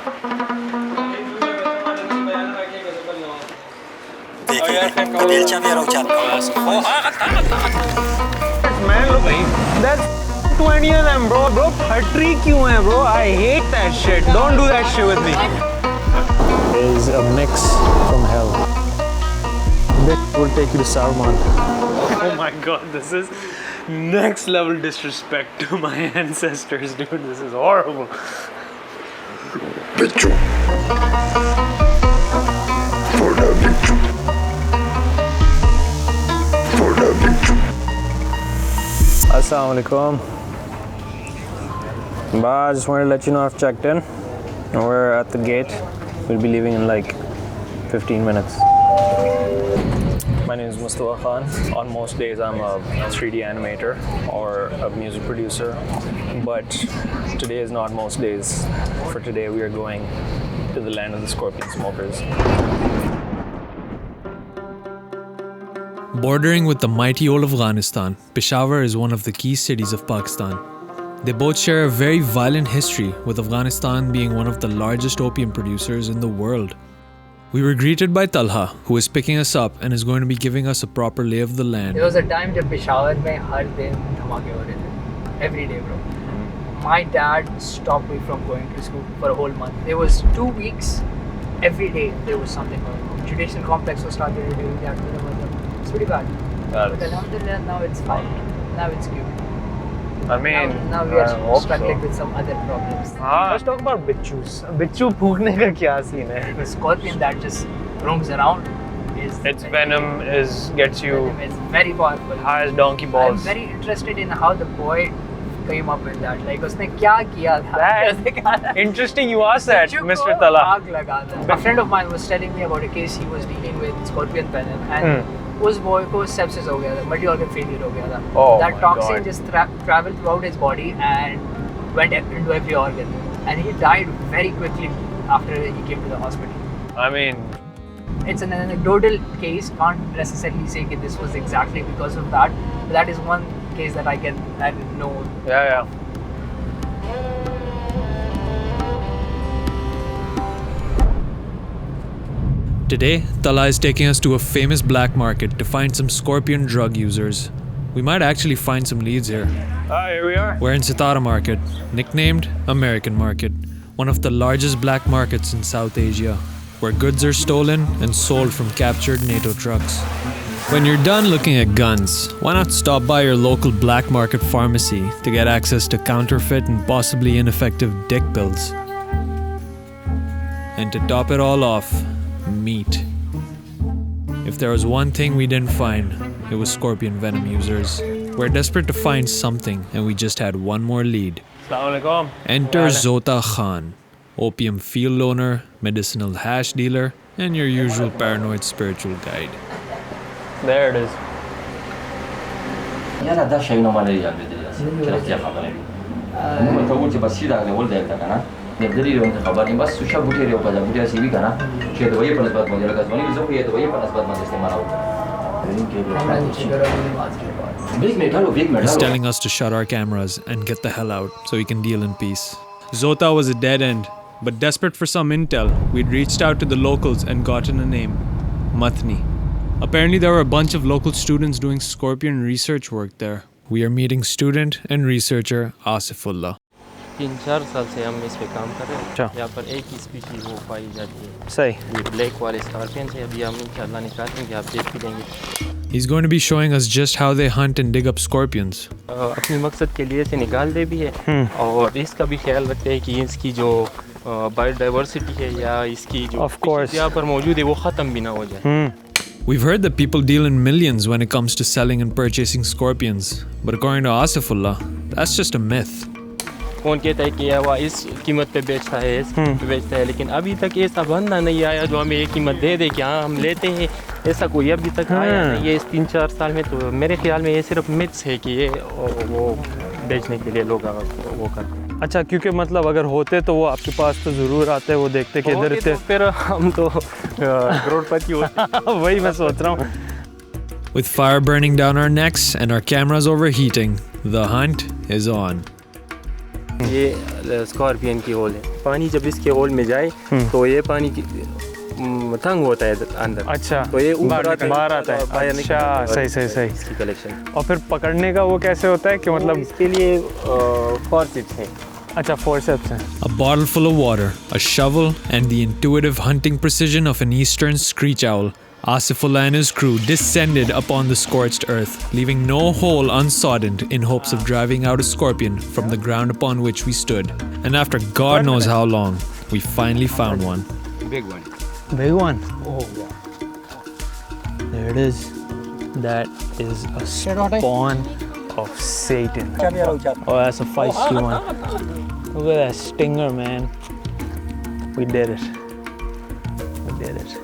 Man, look, that's 20 of them, bro. Bro, phatri kyun hai, bro? I hate that shit. Don't do that shit with me. Is a mix from hell. This will take you to Sarman. Oh my god, this is next level disrespect to my ancestors, dude. This is horrible. Bichu. For the bichu. For the bichu. Assalamu alaikum. I just wanted to let you know I've checked in. We're at the gate. We'll be leaving in like 15 minutes. My name is Mustafa Khan. On most days I'm a 3D animator or a music producer, but today is not most days. For today we are going to the land of the scorpion smokers. Bordering with the mighty old Afghanistan, Peshawar is one of the key cities of Pakistan. They both share a very violent history, with Afghanistan being one of the largest opium producers in the world. We were greeted by Talha, who is picking us up and is going to be giving us a proper lay of the land. There was a time when Peshawar mein har din dhamake ho rahe the. Every day, bro. My dad stopped me from going to school for a whole month. There was 2 weeks, every day there was something going on. Judicial complex was started doing that. It's pretty bad. But alhamdulillah, now it's fine. Now it's cute. I mean, now we are struggling with some other problems. Let's talk about bichus. Bichu phukne ka kya scene hai? The scorpion that just roams around is... Its venom gets you It's very powerful. high as donkey balls. I'm very interested in how the boy came up with that. Like, उसने क्या किया था? Interesting you asked that, Mr. Bichu Talha. को आग लगा था. A friend of mine was telling me about a case he was dealing with scorpion venom, and उस boy को sepsis हो गया था, multi-organ failure हो गया था. That toxin just traveled throughout his body and went into every organ, and he died very quickly after he came to the hospital. I mean, it's an anecdotal case, can't necessarily say that this was exactly because of that, but that is one case that I know. yeah. Today, Talha is taking us to a famous black market to find some scorpion drug users. We might actually find some leads here. Here we are. We're in Sitara Market, nicknamed American Market, one of the largest black markets in South Asia, where goods are stolen and sold from captured NATO trucks. When you're done looking at guns, why not stop by your local black market pharmacy to get access to counterfeit and possibly ineffective dick pills? And to top it all off, meat. If there was one thing we didn't find, it was scorpion venom users. We're desperate to find something, and we just had one more lead. Assalamu alaikum. Enter Zota Khan, opium field owner, medicinal hash dealer, and your usual paranoid spiritual guide. There it is. يلا ده شيء نوع مالي يعني كده كيف خبرني مو تقول تبى سيدا اللي ولد ده كنا يبدأ يوم تخبرني بس وش أبو تيري وكذا أبو تيري سيبي كنا شيء دوائي بنس بعد ما جرى كذا بزوج هي دوائي بنس بعد ما استعمله He's telling us to shut our cameras and get the hell out so we can deal in peace. Zota was a dead end, but desperate for some intel, we'd reached out to the locals and gotten a name, Mattani. Apparently there were a bunch of local students doing scorpion research work there. We are meeting student and researcher Asifullah. 3-4 साल से हम इस पे काम कर रहे हैं। यहाँ पर एक ही स्पीशीज वो पाई जाती है। सही। ये ब्लैक वाले स्कॉर्पियन है, अभी हम इंशाल्लाह निकालेंगे, आप देख भी लेंगे। He's going to be showing us just how they hunt and dig up scorpions. अपने मकसद के लिए से निकालते भी है और इसका भी ख्याल रखते हैं कि इसकी जो बायोडाइवर्सिटी है या इसकी जो यहाँ पर मौजूद है वो ख़त्म भी ना हो जाए। We've heard that people deal in millions when it comes to selling and purchasing scorpions, but according to Asifullah, that's just a myth. कौन कहता है कि वो इस कीमत पे बेचता है, इस कीमत पे बेचता है, लेकिन अभी तक ऐसा बंदा नहीं आया जो हमें ये कीमत दे दे कि हाँ हम लेते हैं। ऐसा कोई अभी तक आया नहीं है इस 3-4 साल में। तो मेरे ख्याल में ये सिर्फ मिथ्स है कि ये वो बेचने के लिए लोग वो करते हैं। अच्छा, क्योंकि मतलब अगर होते तो वो आपके पास तो ज़रूर आते, वो देखते कि इधर थे, फिर हम तो करोड़पति होते। वही मैं सोच रहा हूँ। With fire burning down our necks and our cameras overheating, the hunt is on. ये स्कॉर्पियन की होल है। पानी जब इसके होल में जाए तो ये पानी तंग होता है अंदर। अच्छा, तो ये ऊपर बाहर आता है। अच्छा, सही। इसकी कलेक्शन। और फिर पकड़ने का वो कैसे होता है कि मतलब इसके लिए फॉर्सेप्स है। अच्छा, फोर्सेप्स हैं। A bottle full of water, a shovel, and the intuitive hunting precision of an eastern screech owl, Asifullah and his crew descended upon the scorched earth, leaving no hole unsodden in hopes of driving out a scorpion from the ground upon which we stood. And after God knows how long, we finally found one. Big one. Big one. Oh, there it is. That is a spawn of Satan. Oh, that's a feisty one. Look at that stinger, man. We did it. We did it.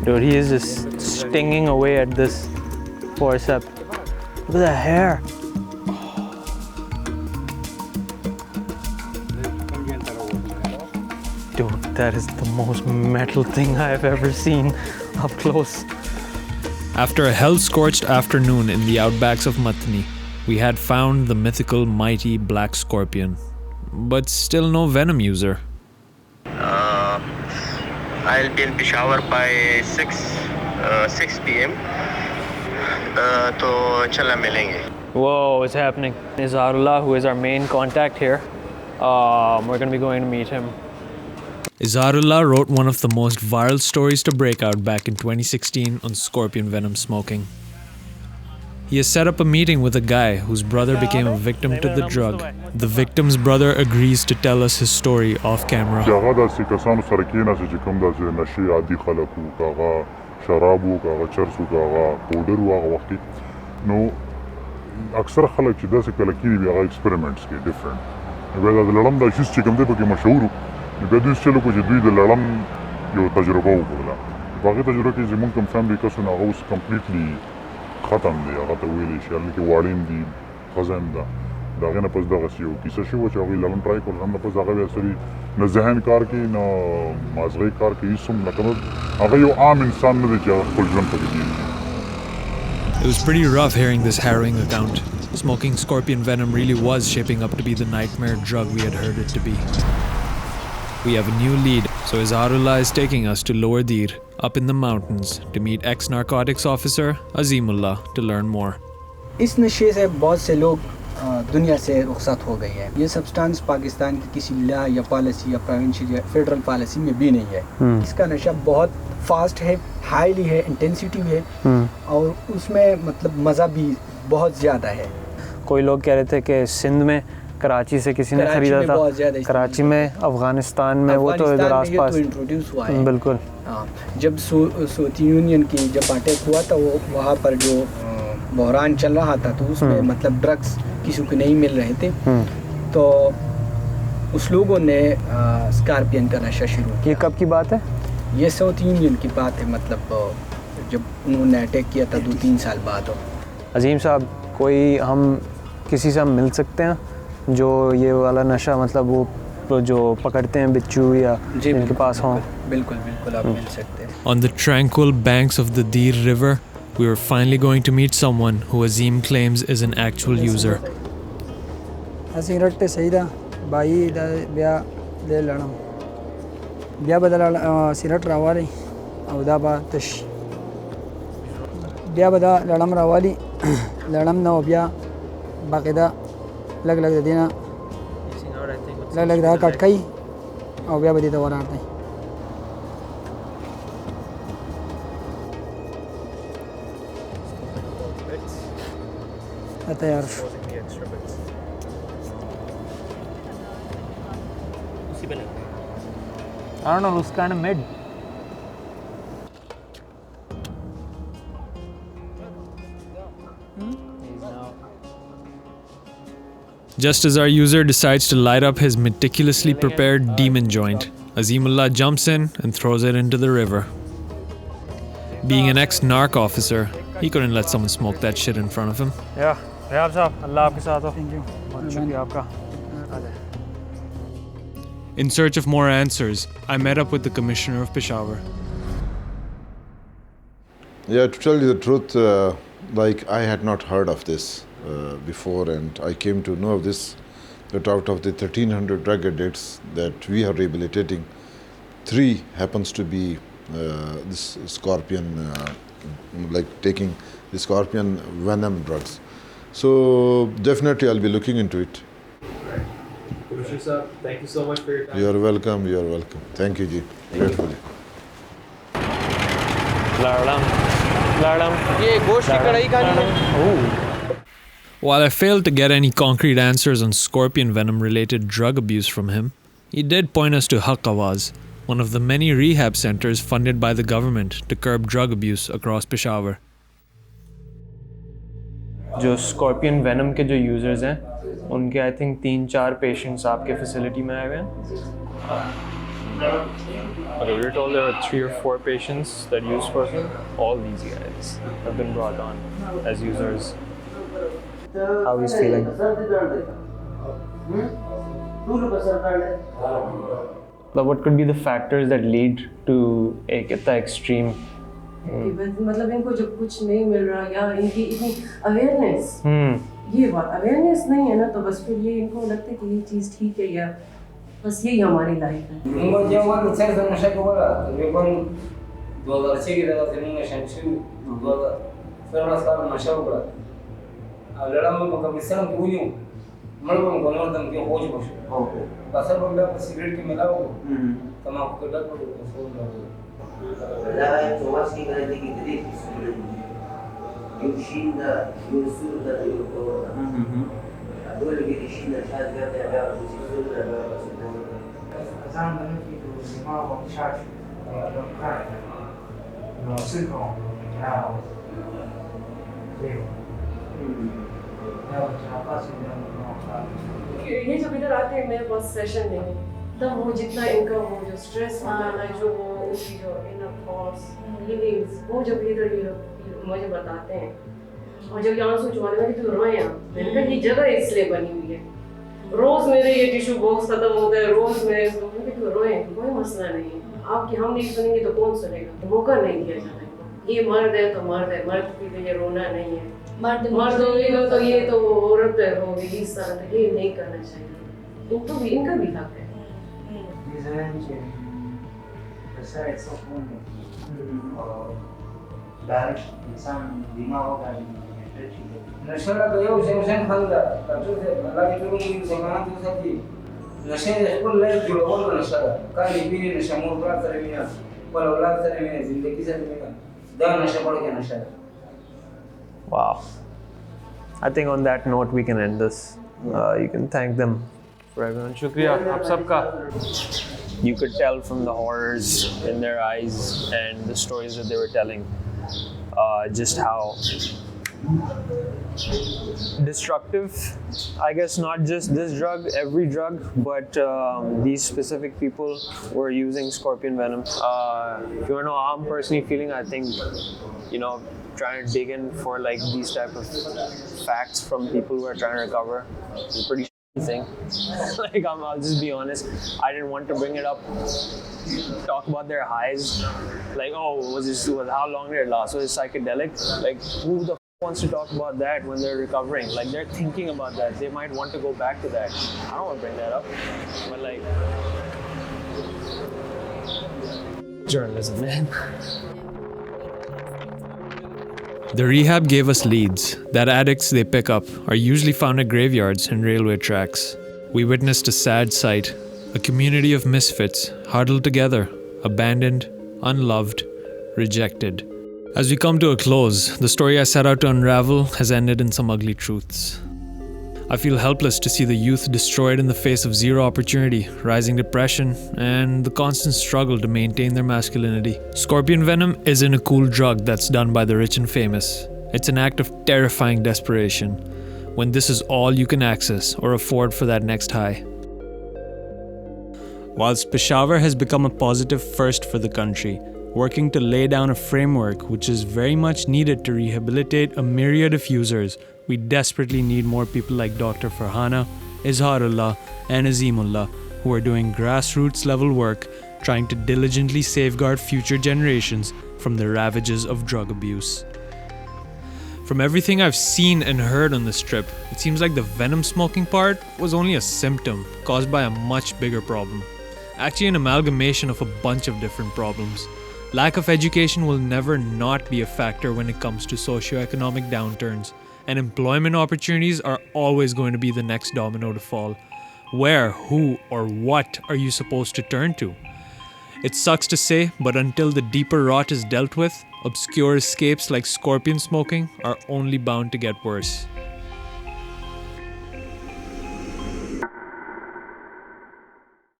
Dude, he is just stinging away at this forceps. Look at that hair. Dude, that is the most metal thing I've ever seen up close. After a hell-scorched afternoon in the outbacks of Mattani, we had found the mythical mighty black scorpion. But still no venom user. I'll be in Peshawar by 6 p.m. तो चला मिलेंगे. Whoa, what's happening? Izarullah, who is our main contact here, we're going to be going to meet him. Izarullah wrote one of the most viral stories to break out back in 2016 on scorpion venom smoking. He has set up a meeting with a guy whose brother became a victim to the drug. The victim's brother agrees to tell us his story off camera. اکثر خلک چې داسې کله کېږي بیا هغه ایکسپریمنټس کوي ډفرنټ بیا د لړم دا شیز چې کوم دی پکې مشهور و نو بیا دوی چلو کو چې دوی د لړم یو تجربه وکړله په هغې تجربه کې زمونږ کوم فیملي کس نو هغه اوس کمپلیټلي ختم دی هغه ته ویلی شي هلته کې واړین دي ښځه هم ده د هغې نه پس دغسې یو کیسه شوې چې هغوی لړم ټرای کړل هم نه پس هغه بیا سړي نه ذهن کار کوي نه مازغې کار کوي هېڅ هم لکه هغه یو عام انسان نه دی چې هغه خپل ژوند پکې تېر It was pretty rough hearing this harrowing account. Smoking scorpion venom really was shaping up to be the nightmare drug we had heard it to be. We have a new lead, so Izarullah is taking us to Lower Dir, up in the mountains, to meet ex-narcotics officer Azimullah to learn more. इस नशे से बहुत से लोग दुनिया से रुखसत हो गए हैं। ये सब्सटेंस पाकिस्तान की किसी लॉ या पॉलिसी या प्रोविंशियल या फेडरल पॉलिसी में भी नहीं है। इसका नशा बहुत फास्ट है, हाईली है, इंटेंसिटी है और उसमें मतलब मज़ा भी बहुत ज़्यादा है। कोई लोग कह रहे थे कि सिंध में कराची से किसी ने खरीदा था, कराची में, अफगानिस्तान में, वो तो इधर आसपास तो इंट्रोड्यूस हुआ है। बिल्कुल। हाँ, जब सोवियत यूनियन की जब अटैक हुआ था वो वहाँ पर जो बहरान चल रहा था तो उसमें मतलब ड्रग्स किसी को नहीं मिल रहे थे तो उस लोगों ने स्कॉर्पियन का नशा शुरू किया। ये कब की बात है? ये साउथ यूनियन की बात है, मतलब जब उन्होंने अटैक किया था 2-3 साल बाद। अजीम साहब, कोई हम किसी से हम मिल सकते हैं जो ये वाला नशा मतलब वो जो पकड़ते हैं बिच्छू या जिनके पास हों? बिल्कुल बिल्कुल आप मिल सकते हैं। On the tranquil banks of the Dir River, we were finally going to meet someone who Azim claims is an actual user. Asirat te saida bai da bia le lanam bia badal sirat rawali au da ba tash bia bada lanam rawali lanam na bia baqida lag dina lag da kat kai au bia badi da wara tai ata yarf I don't know, looks kind of mid. Just as our user decides to light up his meticulously prepared demon joint, Azimullah jumps in and throws it into the river. Being an ex-narc officer, he couldn't let someone smoke that shit in front of him. Yeah, Rayab साहब, अल्लाह आपके साथ हो। thank you बहुत शुक्रिया आपका। In search of more answers, I met up with the commissioner of Peshawar. Yeah, to tell you the truth, like I had not heard of this before, and I came to know of this, that out of the 1,300 drug addicts that we are rehabilitating, 3 happens to be this scorpion, like taking the scorpion venom drugs. So definitely I'll be looking into it. Sir, thank you so much for your time. You are welcome, you are welcome. Thank you, Ji. Gratefully. While I failed to get any concrete answers on scorpion venom related drug abuse from him, he did point us to Haq Awaz, one of the many rehab centers funded by the government to curb drug abuse across Peshawar. जो scorpion venom के जो users हैं उनके I think 3-4 patients आपके facility में आए हुए हैं. Okay, we were told there were 3 or 4 patients that use scorpion. All these guys have been brought on as users. How he's feeling? But what could be the factors that lead to एक इतना extreme? मतलब इनको जब कुछ नहीं मिल रहा या इनकी इतनी अवेयरनेस, ये बात अवेयरनेस नहीं है ना, तो बस फिर ये इनको लगता है कि ये चीज़ ठीक है या बस यही हमारी लाइफ है. इनको जब वो नशा से नशा को बोला तकरीबन 2006 की तरह से नशा 2000 साल नशा हुआ. अब लड़ा में कभी सड़क हुई हूँ मर्दों को नर्दम के होश बस pasal benda sigaret ke milau tamaku ke dak لا تواسي كانت تدريس يمشينا يوصلنا للقوة هذول اللي بيشيلنا شاد قاعد يعرف يوصلنا أزام من في دماغ وشاش دكان نوصلهم يا ये जब इधर आते हैं मेरे पास सेशन नहीं है तब वो जितना इनका वो जो स्ट्रेस होता है जो वो उनकी जो इनर थॉट्स फीलिंग्स वो जब इधर ये मुझे बताते हैं और जब यहाँ से जुबान में तो रोए हैं मैंने कहा ये जगह इसलिए बनी हुई है रोज मेरे ये टिश्यू बॉक्स खत्म होता है रोज मेरे तो रोए कोई मसला नहीं है आपकी हम नहीं सुनेंगे तो कौन सुनेगा तो मौका नहीं दिया जाता ये मर्द है तो मर्द है मर्द की तो ये रोना नहीं है मर्द होगा तो ये तो औरत होगी इस तरह ये नहीं करना चाहिए इनको भी इनका भी हक है. नशा तो यो सेंशन खानदा तो से लगा के तुम मुझे समाना तो सकी नशे को ले जुड़ो बोलो नशा का लिपि नशा मोर प्राप्त करमिना पर औलाद करमिना जिंदगी से करमिना दा नशा पड़ के नशा. Wow. I think on that note we can end this. You can thank them for everyone. Shukriya, aap sabka. You could tell from the horrors in their eyes and the stories that they were telling just how destructive, I guess not just this drug, every drug, but these specific people were using scorpion venom. If you want to know how I'm personally feeling, I think, trying to dig in for like these type of facts from people who are trying to recover is a pretty thing. Like I'll just be honest, I didn't want to bring it up, talk about their highs, like how long did it last, was it psychedelic, like who the wants to talk about that when they're recovering, like they're thinking about that, they might want to go back to that. I don't want to bring that up, but like journalism, man. The rehab gave us leads that addicts they pick up are usually found at graveyards and railway tracks. We witnessed a sad sight, a community of misfits huddled together, abandoned, unloved, rejected. As we come to a close, the story I set out to unravel has ended in some ugly truths. I feel helpless to see the youth destroyed in the face of zero opportunity, rising depression, and the constant struggle to maintain their masculinity. Scorpion venom isn't a cool drug that's done by the rich and famous. It's an act of terrifying desperation, when this is all you can access or afford for that next high. Whilst Peshawar has become a positive first for the country, working to lay down a framework which is very much needed to rehabilitate a myriad of users, we desperately need more people like Dr. Farhana, Izharullah, and Azimullah, who are doing grassroots level work trying to diligently safeguard future generations from the ravages of drug abuse. From everything I've seen and heard on this trip, it seems like the venom smoking part was only a symptom caused by a much bigger problem. Actually, an amalgamation of a bunch of different problems. Lack of education will never not be a factor when it comes to socioeconomic downturns, and employment opportunities are always going to be the next domino to fall. Where, who, or what are you supposed to turn to? It sucks to say, but until the deeper rot is dealt with, obscure escapes like scorpion smoking are only bound to get worse.